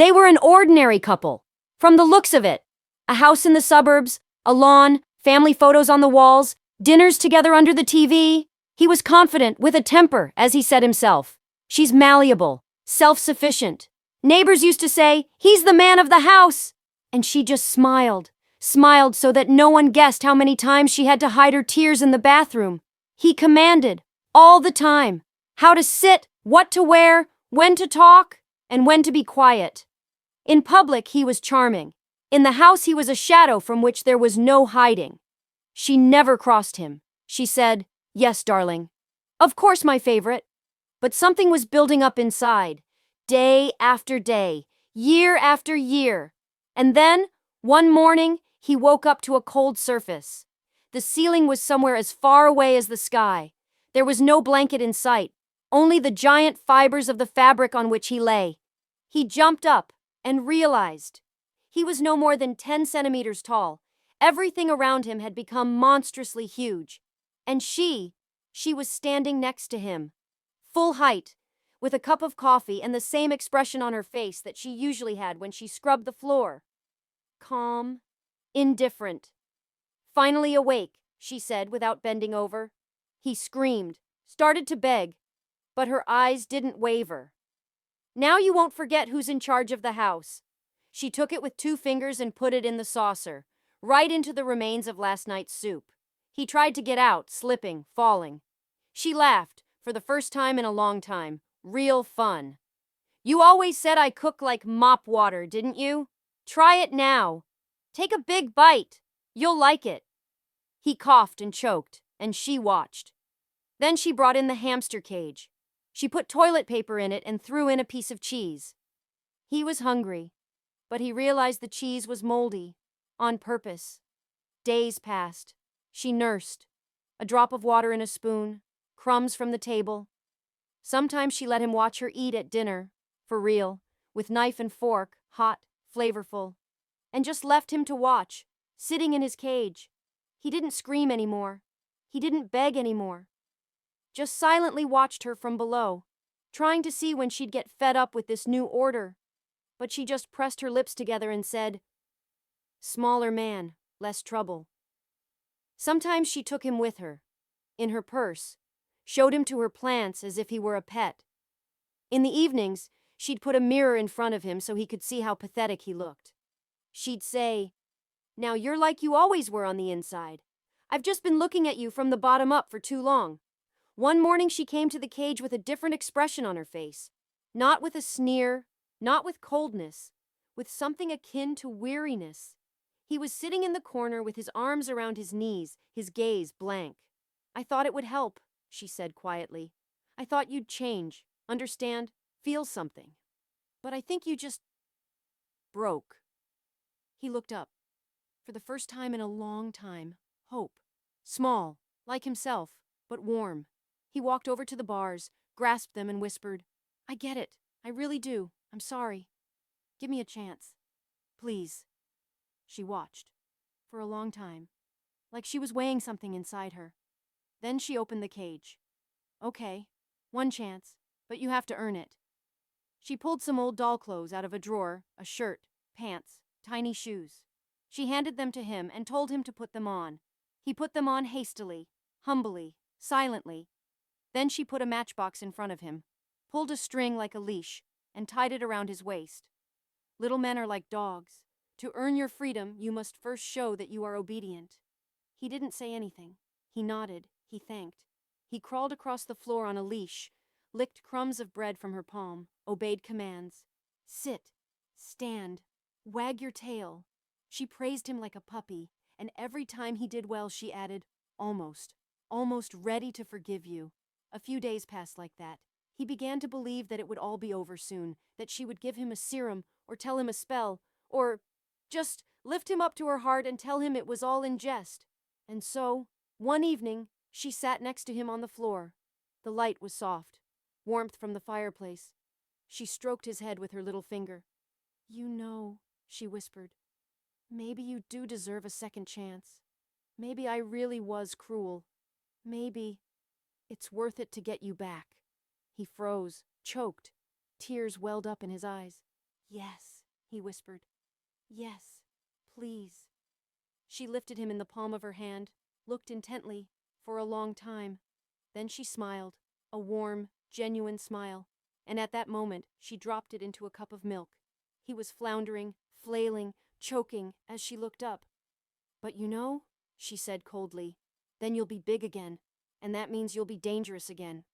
They were an ordinary couple. From the looks of it. A house in the suburbs, a lawn, family photos on the walls, dinners together under the TV. He was confident, with a temper, as he said himself. She's malleable, self-sufficient. Neighbors used to say, "He's the man of the house." And she just smiled so that no one guessed how many times she had to hide her tears in the bathroom. He commanded, all the time, how to sit, what to wear, when to talk, and when to be quiet. In public, he was charming. In the house, he was a shadow from which there was no hiding. She never crossed him. She said, "Yes, darling. Of course, my favorite." But something was building up inside, day after day, year after year. And then, one morning, he woke up to a cold surface. The ceiling was somewhere as far away as the sky. There was no blanket in sight, only the giant fibers of the fabric on which he lay. He jumped up and realized he was no more than 10 centimeters tall. Everything around him had become monstrously huge. And she was standing next to him, full height, with a cup of coffee and the same expression on her face that she usually had when she scrubbed the floor. Calm, indifferent. "Finally awake," she said without bending over. He screamed, started to beg, but her eyes didn't waver. "Now you won't forget who's in charge of the house." She took it with 2 fingers and put it in the saucer, right into the remains of last night's soup. He tried to get out, slipping, falling. She laughed, for the first time in a long time. Real fun. "You always said I cook like mop water, didn't you? Try it now. Take a big bite. You'll like it." He coughed and choked, and she watched. Then she brought in the hamster cage. She put toilet paper in it and threw in a piece of cheese. He was hungry, but he realized the cheese was moldy, on purpose. Days passed. She nursed. A drop of water in a spoon, crumbs from the table. Sometimes she let him watch her eat at dinner, for real, with knife and fork, hot, flavorful, and just left him to watch, sitting in his cage. He didn't scream anymore. He didn't beg anymore. Just silently watched her from below, trying to see when she'd get fed up with this new order. But she just pressed her lips together and said, "Smaller man, less trouble." Sometimes she took him with her, in her purse, showed him to her plants as if he were a pet. In the evenings, she'd put a mirror in front of him so he could see how pathetic he looked. She'd say, "Now you're like you always were on the inside. I've just been looking at you from the bottom up for too long." One morning she came to the cage with a different expression on her face. Not with a sneer, not with coldness, with something akin to weariness. He was sitting in the corner with his arms around his knees, his gaze blank. "I thought it would help," she said quietly. "I thought you'd change, understand, feel something. But I think you just broke." He looked up. For the first time in a long time, hope. Small, like himself, but warm. He walked over to the bars, grasped them and whispered, "I get it. I really do. I'm sorry. Give me a chance. Please." She watched. For a long time. Like she was weighing something inside her. Then she opened the cage. "Okay, 1 chance, but you have to earn it." She pulled some old doll clothes out of a drawer, a shirt, pants, tiny shoes. She handed them to him and told him to put them on. He put them on hastily, humbly, silently. Then she put a matchbox in front of him, pulled a string like a leash, and tied it around his waist. Little men are like dogs. To earn your freedom, you must first show that you are obedient. He didn't say anything. He nodded. He thanked. He crawled across the floor on a leash, licked crumbs of bread from her palm, obeyed commands. Sit, stand, wag your tail. She praised him like a puppy, and every time he did well, she added, almost ready to forgive you. A few days passed like that. He began to believe that it would all be over soon, that she would give him a serum, or tell him a spell, or just lift him up to her heart and tell him it was all in jest. And so, one evening, she sat next to him on the floor. The light was soft, warmth from the fireplace. She stroked his head with her little finger. "You know," she whispered, "maybe you do deserve a second chance. Maybe I really was cruel. Maybe it's worth it to get you back." He froze, choked. Tears welled up in his eyes. "Yes," he whispered. Yes, please. She lifted him in the palm of her hand, looked intently, for a long time. Then she smiled, a warm, genuine smile, and at that moment she dropped it into a cup of milk. He was floundering, flailing, choking as she looked up. But you know, she said coldly, then you'll be big again, and that means you'll be dangerous again.